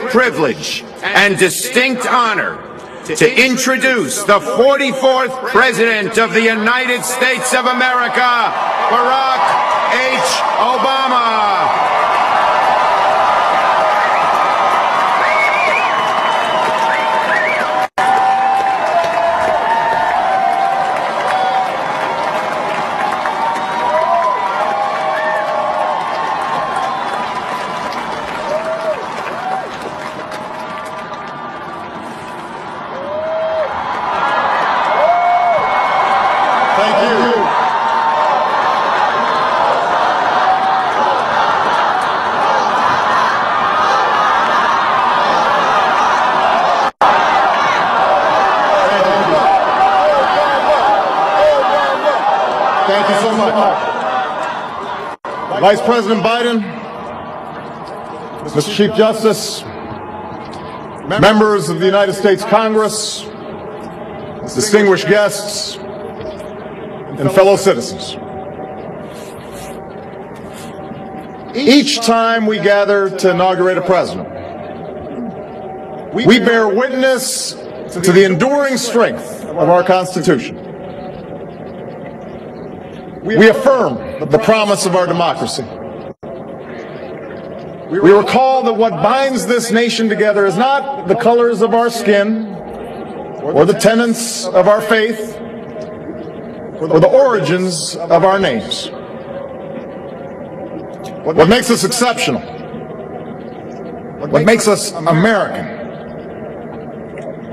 privilege and distinct honor to introduce the 44th President of the United States of America, Barack H. Obama. Thank you so much. Vice President Biden, Mr. Chief Justice, members of the United States Congress, distinguished guests, and fellow citizens. Each time we gather to inaugurate a president, we bear witness to the enduring strength of our Constitution. We affirm the promise of our democracy. We recall that what binds this nation together is not the colors of our skin, or the tenets of our faith, or the origins of our names. What makes us exceptional, what makes us American,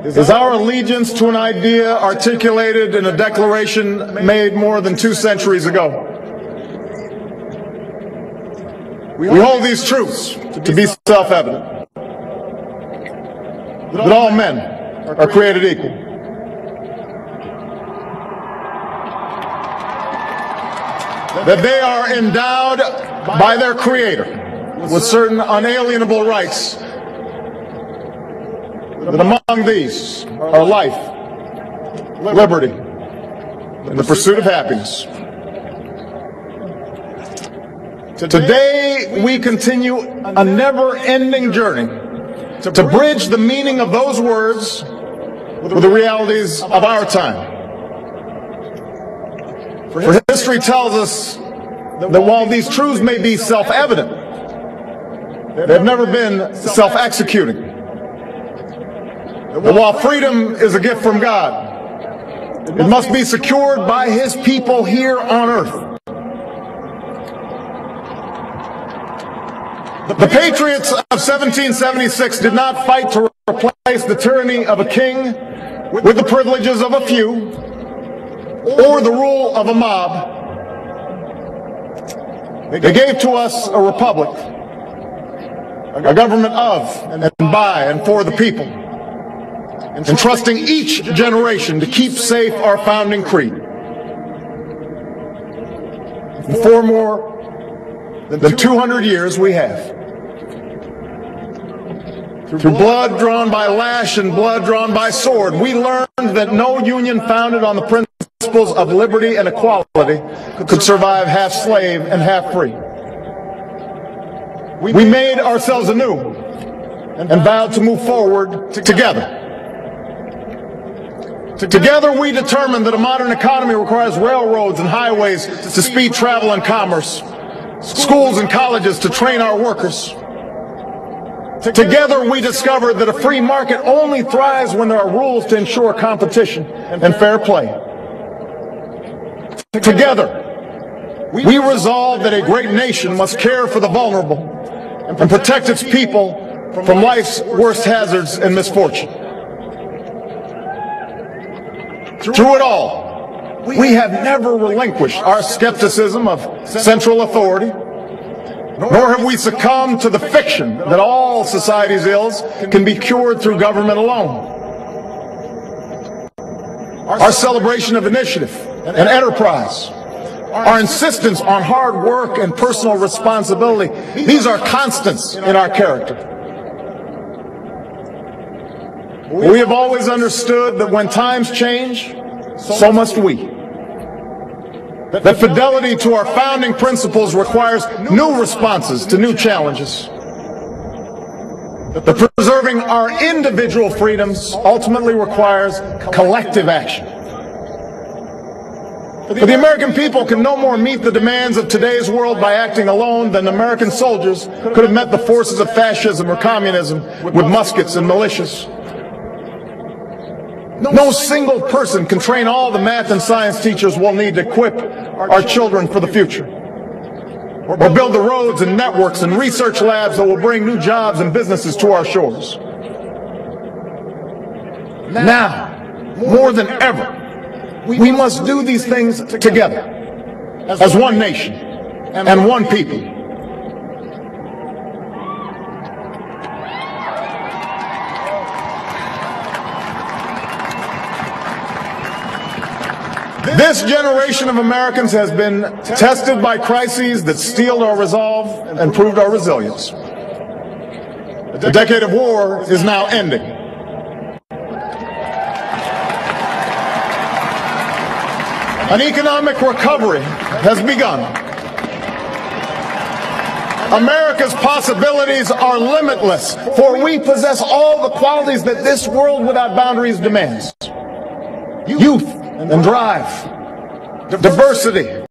is our allegiance to an idea articulated in a declaration made more than 2 centuries ago. We hold these truths to be self-evident, that all men are created equal, that they are endowed by their Creator with certain unalienable rights, that among these are life, liberty, and the pursuit of happiness. Today, we continue a never-ending journey to bridge the meaning of those words with the realities of our time. For history tells us that while these truths may be self-evident, they've never been self-executing. That while freedom is a gift from God, it must be secured by His people here on earth. The patriots of 1776 did not fight to replace the tyranny of a king with the privileges of a few or the rule of a mob. They gave to us a republic, a government of and by and for the people, entrusting each generation to keep safe our founding creed. And for more than 200 years we have. Through blood drawn by lash and blood drawn by sword, we learned that no union founded on the principles of liberty and equality could survive half slave and half free. We made ourselves anew and vowed to move forward together. Together we determined that a modern economy requires railroads and highways to speed travel and commerce, schools and colleges to train our workers. Together we discovered that a free market only thrives when there are rules to ensure competition and fair play. Together we resolved that a great nation must care for the vulnerable and protect its people from life's worst hazards and misfortune. Through it all, we have never relinquished our skepticism of central authority, nor have we succumbed to the fiction that all society's ills can be cured through government alone. Our celebration of initiative and enterprise, our insistence on hard work and personal responsibility, these are constants in our character. We have always understood that when times change, so must we. That fidelity to our founding principles requires new responses to new challenges. that preserving our individual freedoms ultimately requires collective action. For the American people can no more meet the demands of today's world by acting alone than American soldiers could have met the forces of fascism or communism with muskets and militias. No single person can train all the math and science teachers we'll need to equip our children for the future, or build the roads and networks and research labs that will bring new jobs and businesses to our shores. Now, more than ever, we must do these things together, as one nation and one people. This generation of Americans has been tested by crises that steeled our resolve and proved our resilience. The decade of war is now ending. An economic recovery has begun. America's possibilities are limitless, for we possess all the qualities that this world without boundaries demands. Youth and drive, diversity,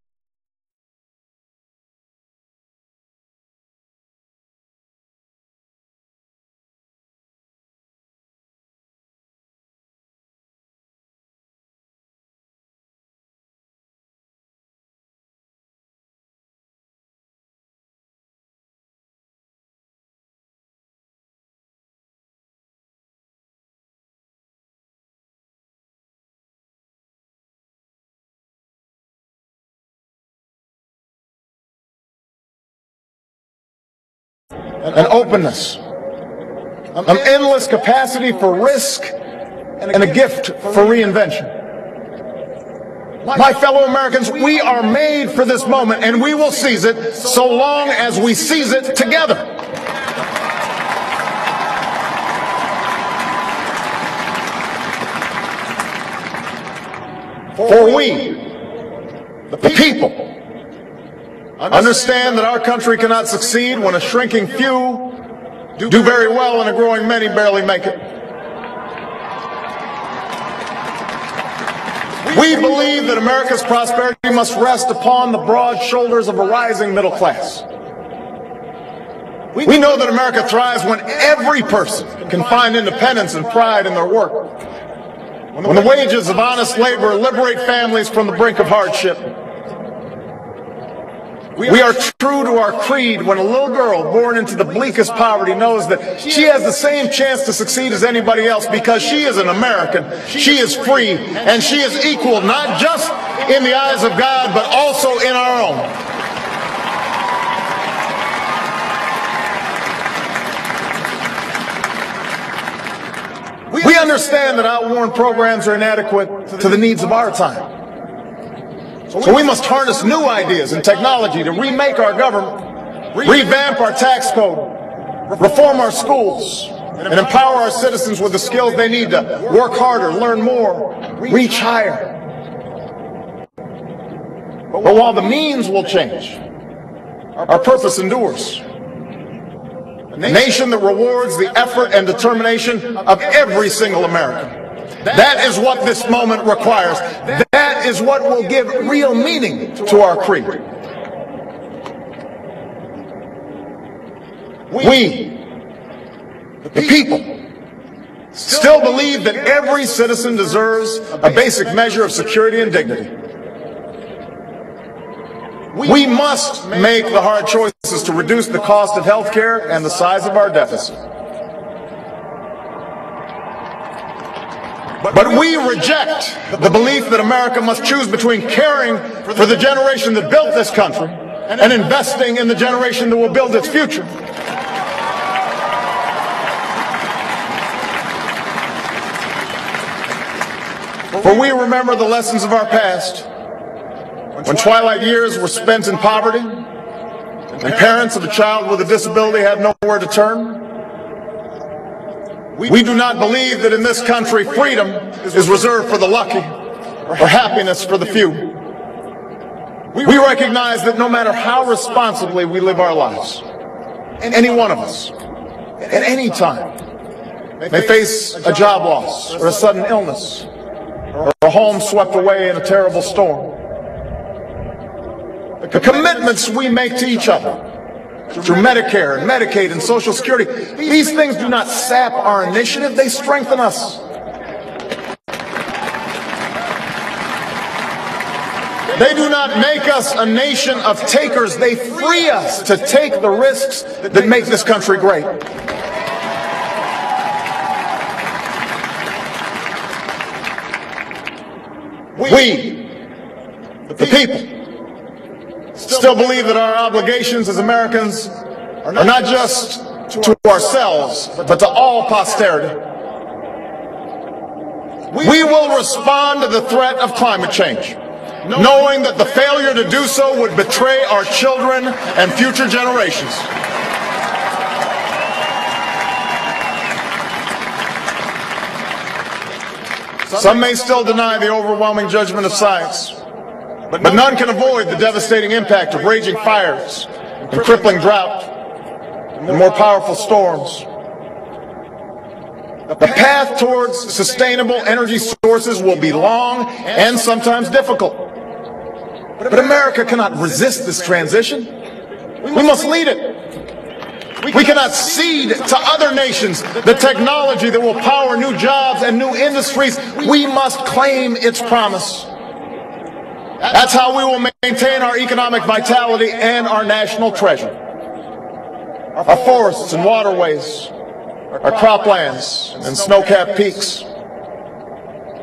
an openness, an endless capacity for risk, and a gift for reinvention. My fellow Americans, we are made for this moment, and we will seize it so long as we seize it together. For we, the people, understand that our country cannot succeed when a shrinking few do very well and a growing many barely make it. We believe that America's prosperity must rest upon the broad shoulders of a rising middle class. We know that America thrives when every person can find independence and pride in their work, when the wages of honest labor liberate families from the brink of hardship. We are true to our creed when a little girl born into the bleakest poverty knows that she has the same chance to succeed as anybody else because she is an American, she is free, and she is equal not just in the eyes of God, but also in our own. We understand that outworn programs are inadequate to the needs of our time. So we must harness new ideas and technology to remake our government, revamp our tax code, reform our schools, and empower our citizens with the skills they need to work harder, learn more, reach higher. But while the means will change, our purpose endures. A nation that rewards the effort and determination of every single American. That is what this moment requires. That is what will give real meaning to our creed. We, the people, still believe that every citizen deserves a basic measure of security and dignity. We must make the hard choices to reduce the cost of health care and the size of our deficit. But we reject the belief that America must choose between caring for the generation that built this country and investing in the generation that will build its future. For we remember the lessons of our past, when twilight years were spent in poverty, and parents of a child with a disability had nowhere to turn. We do not believe that in this country freedom is reserved for the lucky or happiness for the few. We recognize that no matter how responsibly we live our lives, any one of us, at any time, may face a job loss or a sudden illness or a home swept away in a terrible storm. The commitments we make to each other through Medicare and Medicaid and Social Security, these things do not sap our initiative, they strengthen us. They do not make us a nation of takers, they free us to take the risks that make this country great. We, the people, still believe that our obligations as Americans are not just to ourselves, but to all posterity. We will respond to the threat of climate change, knowing that the failure to do so would betray our children and future generations. Some may still deny the overwhelming judgment of science, but none can avoid the devastating impact of raging fires and crippling drought and more powerful storms. The path towards sustainable energy sources will be long and sometimes difficult. But America cannot resist this transition. We must lead it. We cannot cede to other nations the technology that will power new jobs and new industries. We must claim its promise. That's how we will maintain our economic vitality and our national treasure. Our forests and waterways, our croplands and snow-capped peaks.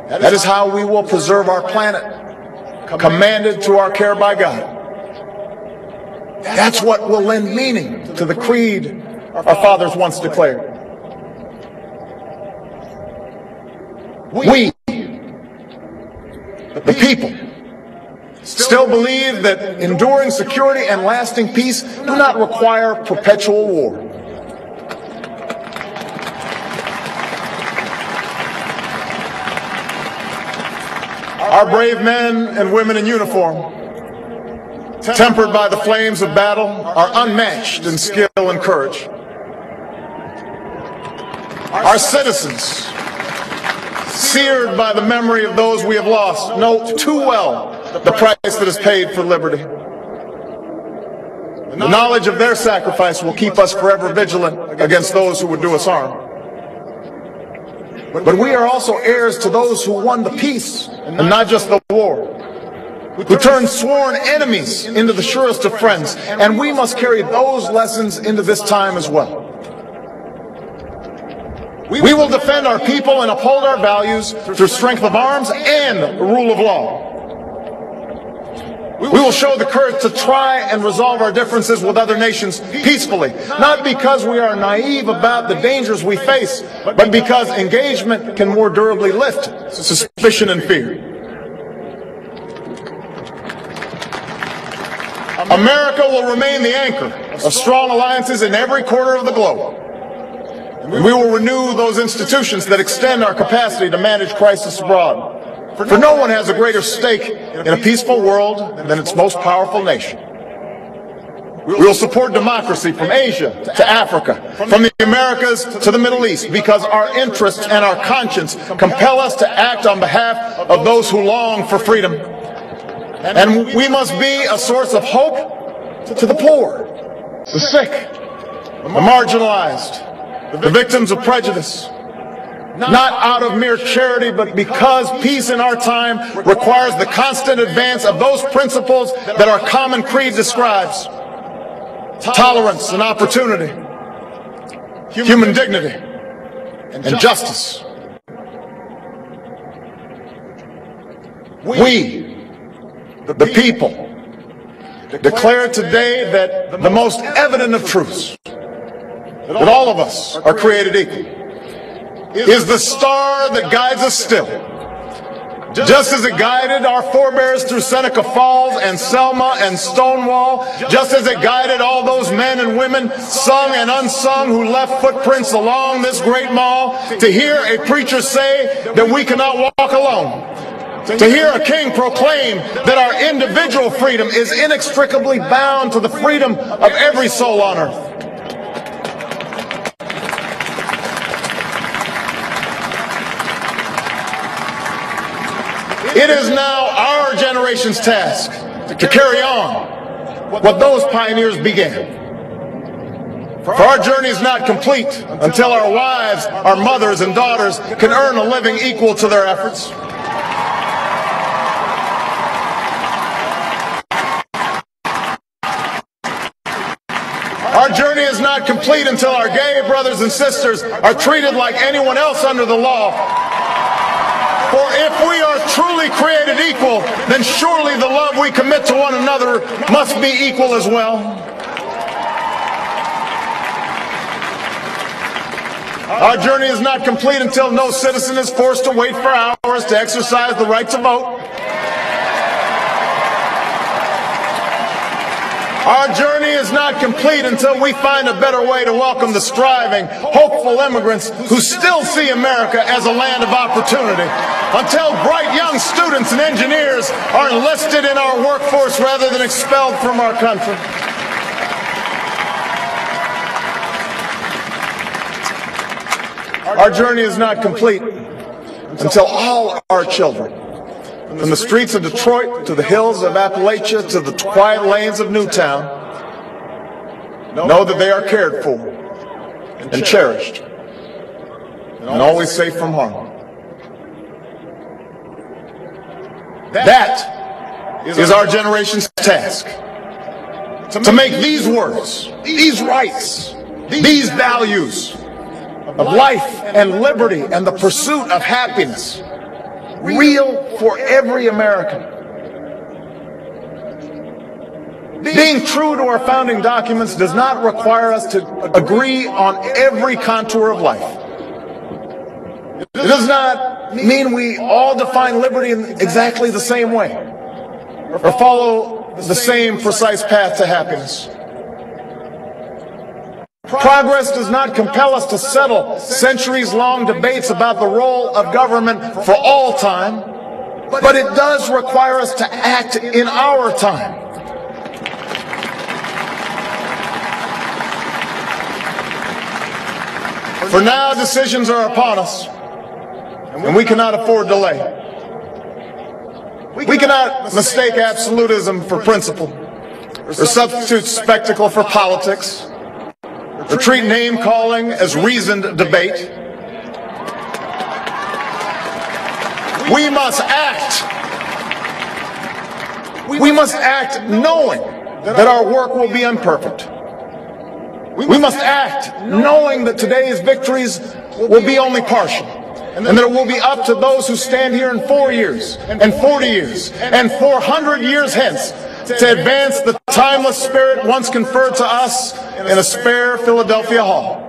That is how we will preserve our planet, commanded to our care by God. That's what will lend meaning to the creed our fathers once declared. We, the people, still believe that enduring security and lasting peace do not require perpetual war. Our brave men and women in uniform, tempered by the flames of battle, are unmatched in skill and courage. Our citizens, seared by the memory of those we have lost, know too well the price that is paid for liberty. The knowledge of their sacrifice will keep us forever vigilant against those who would do us harm. But we are also heirs to those who won the peace and not just the war, who turned sworn enemies into the surest of friends, and we must carry those lessons into this time as well. We will defend our people and uphold our values through strength of arms and the rule of law. We will show the courage to try and resolve our differences with other nations peacefully, not because we are naive about the dangers we face, but because engagement can more durably lift suspicion and fear. America will remain the anchor of strong alliances in every corner of the globe. And we will renew those institutions that extend our capacity to manage crisis abroad. For no one has a greater stake in a peaceful world than its most powerful nation. We will support democracy from Asia to Africa, from the Americas to the Middle East, because our interests and our conscience compel us to act on behalf of those who long for freedom. And we must be a source of hope to the poor, the sick, the marginalized, the victims of prejudice. Not out of mere charity, but because peace in our time requires the constant advance of those principles that our common creed describes: tolerance and opportunity, human dignity, and justice. We, the people, declare today that the most evident of truths, that all of us are created equal, is the star that guides us still. Just as it guided our forebears through Seneca Falls and Selma and Stonewall, just as it guided all those men and women, sung and unsung, who left footprints along this great mall, to hear a preacher say that we cannot walk alone, to hear a king proclaim that our individual freedom is inextricably bound to the freedom of every soul on earth. It is now our generation's task to carry on what those pioneers began. For our journey is not complete until our wives, our mothers, and daughters can earn a living equal to their efforts. Our journey is not complete until our gay brothers and sisters are treated like anyone else under the law. For if we are truly created equal, then surely the love we commit to one another must be equal as well. Our journey is not complete until no citizen is forced to wait for hours to exercise the right to vote. Our journey is not complete until we find a better way to welcome the striving, hopeful immigrants who still see America as a land of opportunity. Until bright young students and engineers are enlisted in our workforce rather than expelled from our country. Our journey is not complete until all our children, from the streets of Detroit to the hills of Appalachia to the quiet lanes of Newtown, know that they are cared for and cherished and always safe from harm. That is our generation's task, to make these words, these rights, these values of life and liberty and the pursuit of happiness real for every American. Being true to our founding documents does not require us to agree on every contour of life. It does not mean we all define liberty in exactly the same way or follow the same precise path to happiness. Progress does not compel us to settle centuries-long debates about the role of government for all time, but it does require us to act in our time. For now, decisions are upon us, and we cannot afford delay. We cannot mistake absolutism for principle, or substitute spectacle for politics, or treat name-calling as reasoned debate. We must act. We must act knowing that our work will be imperfect. We must act knowing that today's victories will be only partial, and that it will be up to those who stand here in 4 years, and 40 years, and 400 years hence to advance the timeless spirit once conferred to us in a spare Philadelphia hall.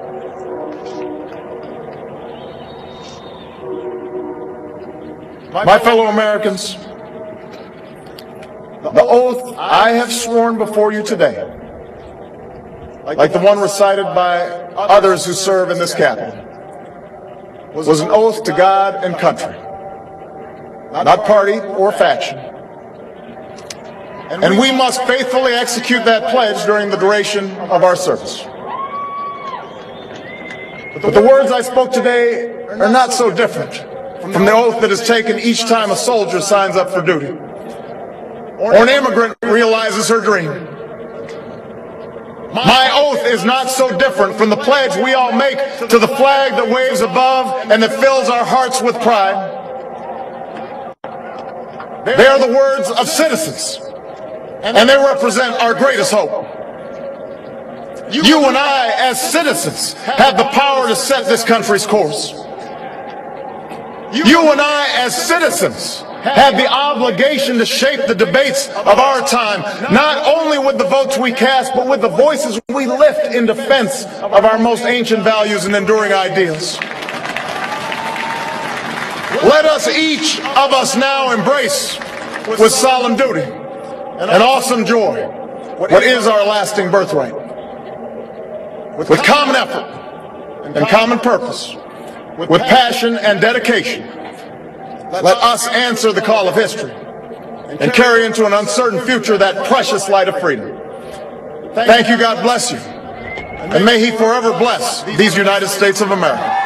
My fellow Americans, the oath I have sworn before you today, like the one recited by others who serve in this Capitol, was an oath to God and country, not party or faction. And we must faithfully execute that pledge during the duration of our service. But the words I spoke today are not so different from the oath that is taken each time a soldier signs up for duty, or an immigrant realizes her dream. My oath is not so different from the pledge we all make to the flag that waves above and that fills our hearts with pride. They are the words of citizens, and they represent our greatest hope. You and I, as citizens, have the power to set this country's course. You and I, as citizens, have the obligation to shape the debates of our time, not only with the votes we cast, but with the voices we lift in defense of our most ancient values and enduring ideals. Let us, each of us, now embrace with solemn duty and awesome joy what is our lasting birthright. With common effort and common purpose, with passion and dedication, let us answer the call of history and carry into an uncertain future that precious light of freedom. Thank you, God bless you, and may He forever bless these United States of America.